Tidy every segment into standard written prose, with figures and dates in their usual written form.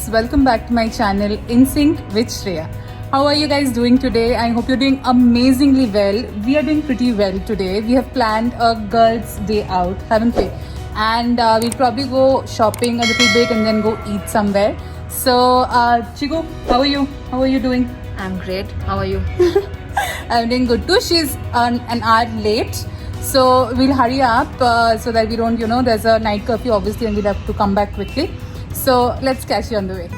guys, welcome back to my channel In Sync with Shreya. How are you guys doing today? I hope you're doing amazingly well. We are doing pretty well today. We have planned a girls' day out, haven't we? And we'll probably go shopping a little bit and then go eat somewhere. So, Chiku, how are you? How are you doing? I'm great. How are you? I'm doing good too. She's an hour late. So we'll hurry up so that we don't, there's a night curfew obviously and we'll have to come back quickly. So let's catch you on the way.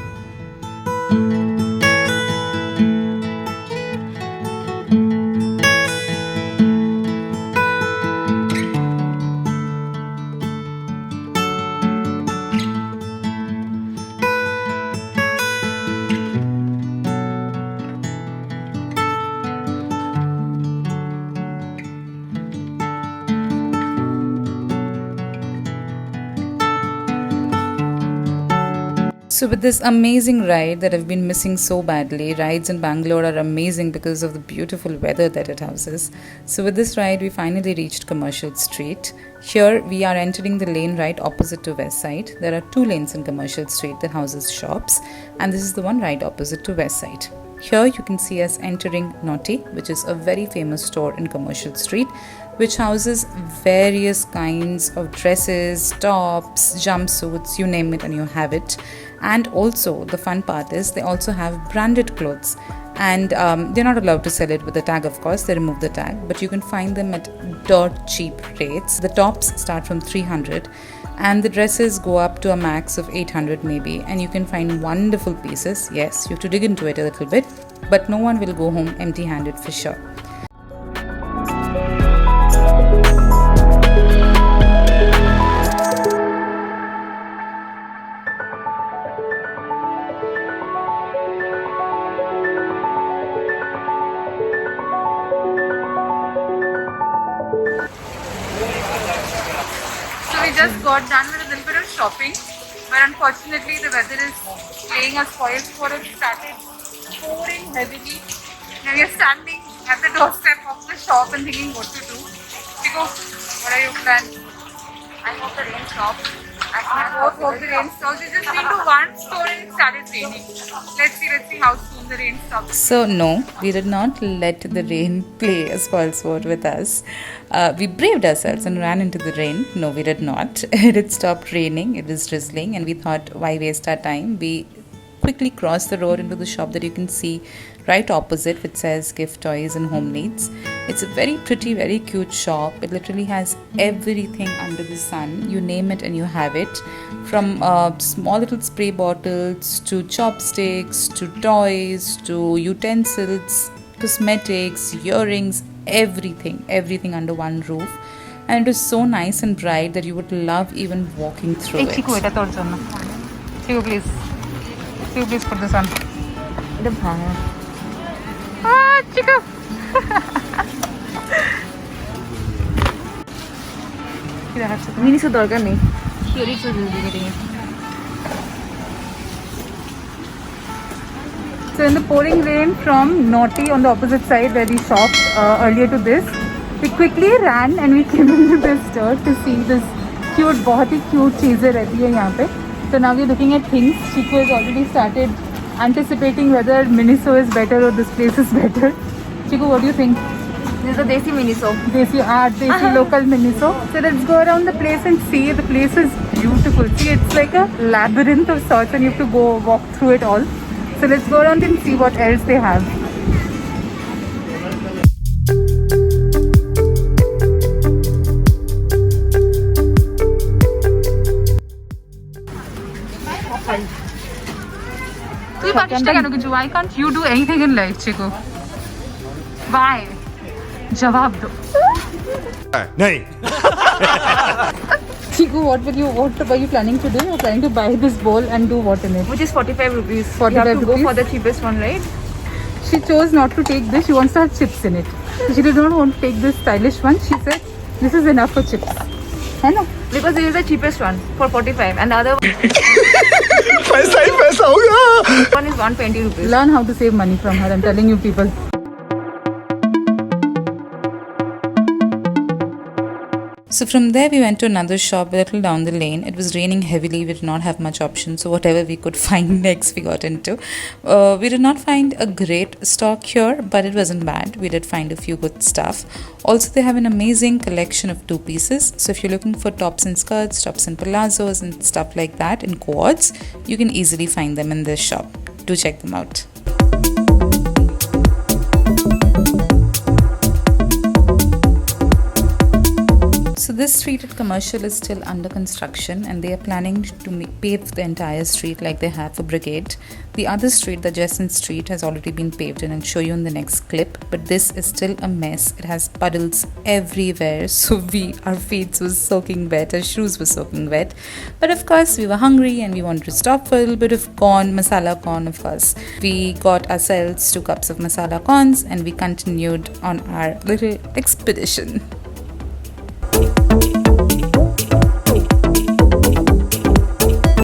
So with this amazing ride that I've been missing so badly, rides in Bangalore are amazing because of the beautiful weather that it houses. So with this ride, we finally reached Commercial Street. Here we are entering the lane right opposite to West Side. There are two lanes in Commercial Street that houses shops, and this is the one right opposite to West Side. Here you can see us entering Naughty, which is a very famous store in Commercial Street, which houses various kinds of dresses, tops, jumpsuits, you name it and you have it. And also the fun part is they also have branded clothes, and they're not allowed to sell it with the tag, of course, they remove the tag, but you can find them at dirt cheap rates. The tops start from 300 and the dresses go up to a max of 800 maybe, and you can find wonderful pieces. Yes, you have to dig into it a little bit, but no one will go home empty handed for sure. So we just got done with a little bit of shopping, but unfortunately the weather is playing us spoil for it. Started pouring heavily. Now we are standing at the doorstep of the shop and thinking what to do. Chico, what are your plans? I hope the rain stops. I both hope the rain stops. We just been to one store and it started raining. Let's see how soon the rain stops. So no, we did not let the rain play a spoilsport with us. We braved ourselves and ran into the rain. No, we did not. It had stopped raining. It was drizzling and we thought, why waste our time? We quickly crossed the road into the shop that you can see right opposite, which says gift toys and home needs. It's a very pretty, very cute shop. It literally has everything under the sun. You name it and you have it, from small little spray bottles to chopsticks to toys to utensils, cosmetics, earrings, everything under one roof. And it is so nice and bright that you would love even walking through it. Chiku, eta tor jonno. Chiku, please. Chiku, please put this on. It's fine. Ah, Chiku. Mini so dargar nahi. Theory so will be getting it. So in the pouring rain from Naughty on the opposite side where we shopped earlier to this, we quickly ran and we came into this store to see this cute, बहुत ही cute चीजें रहती है यहाँ पे. So now we're looking at things. Chiku has already started anticipating whether Miniso is better or this place is better. Chiku, what do you think? This is the Desi Miniso. Desi local Miniso. So let's go around the place and see. The place is beautiful. See, it's like a labyrinth of sorts and you have to go walk through it all. So let's go around and see what else they have. Why can't you do anything in life, Chiku? Why? Jawab do. Nahi. Chiku, what were you planning to do? You're planning to buy this bowl and do what in it? Which is 45 rupees. 45 you have to rupees? go for the cheapest one, right? She chose not to take this. She wants to have chips in it. She did not want to take this stylish one. She said, this is enough for chips. है ना? Because this is the cheapest one for 45 and the other पैसा ही पैसा होगा. one is 120 rupees. Learn how to save money from her. I'm telling you people. So from there we went to another shop a little down the lane. It was raining heavily. We did not have much option. So whatever we could find next we got into. We did not find a great stock here, but it wasn't bad. We did find a few good stuff. Also they have an amazing collection of two pieces. So if you're looking for tops and skirts, tops and palazzos and stuff like that in quads, you can easily find them in this shop. Do check them out. So this street at Commercial is still under construction and they are planning to pave the entire street like they have for Brigade. The other street, the Jesson Street, has already been paved and I'll show you in the next clip. But this is still a mess. It has puddles everywhere. So our feet was soaking wet, our shoes were soaking wet. But of course we were hungry and we wanted to stop for a little bit of corn, masala corn of course. We got ourselves 2 cups of masala corns and we continued on our little expedition.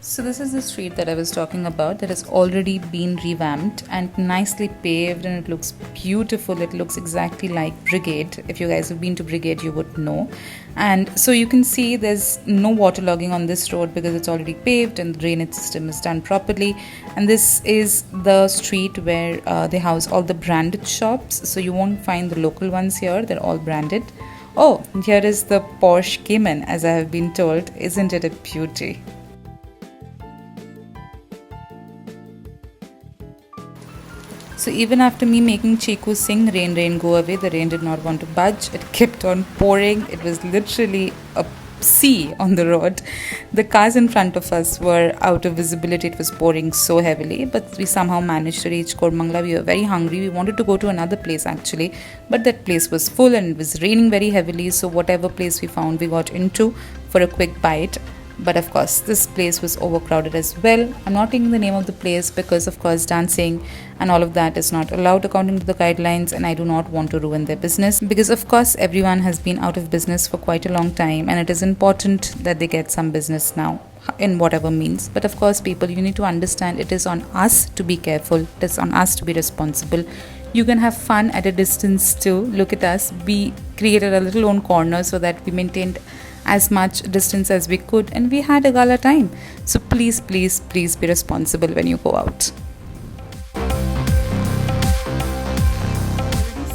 So this is the street that I was talking about that has already been revamped and nicely paved and it looks beautiful. It looks exactly like Brigade. If you guys have been to Brigade, you would know. And so you can see there's no waterlogging on this road because it's already paved and the drainage system is done properly. And this is the street where they house all the branded shops. So you won't find the local ones here. They're all branded. Oh, here is the Porsche Cayman, as I have been told. Isn't it a beauty? So even after me making Chiku sing Rain Rain Go Away, the rain did not want to budge. It kept on pouring. It was literally a sea on the road. The cars in front of us were out of visibility. It was pouring so heavily, but we somehow managed to reach Koramangala. We were very hungry. We wanted to go to another place actually, but that place was full and it was raining very heavily. So whatever place we found, we got into for a quick bite. But of course this place was overcrowded as well. I'm not taking the name of the place because of course dancing and all of that is not allowed according to the guidelines, and I do not want to ruin their business because of course everyone has been out of business for quite a long time and it is important that they get some business now in whatever means. But of course people, you need to understand it is on us to be careful. It is on us to be responsible. You can have fun at a distance too. Look at us. We created a little own corner so that we maintained as much distance as we could and we had a gala time. So please be responsible when you go out.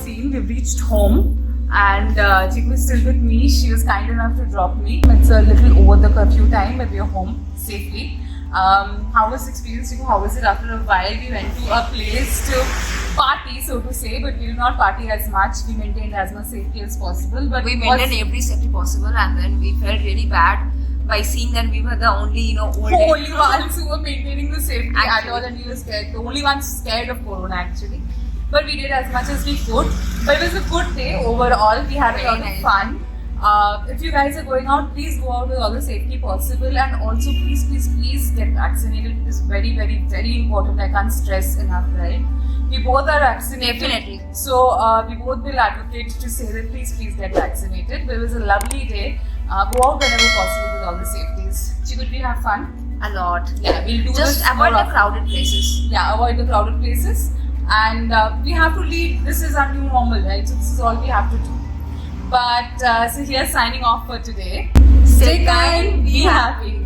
We've reached home and Chiku is still with me. She was kind enough to drop me. It's a little over the curfew time but we are home safely. How was the experience, Chiku? How was it? After a while we went to a place to party, so to say, but we did not party as much. We maintained as much safety as possible. But we maintained every safety possible, and then we felt really bad by seeing that we were the only, only ones who were maintaining the safety at all, and we were scared. The only ones scared of Corona actually. But we did as much as we could. But it was a good day overall. We had a lot of fun. If you guys are going out, please go out with all the safety possible, and also please get vaccinated. It is very important. I can't stress enough, right? We both are vaccinated. Definitely. So we both will advocate to say that please get vaccinated. But it was a lovely day. Go out whenever possible with all the safeties. Chiku, did we have fun? A lot. Yeah, we'll do just this avoid more the crowded places. Yeah, avoid the crowded places. And we have to lead. This is our new normal, right? So this is all we have to do. But so here's signing off for today. Stay kind, be happy.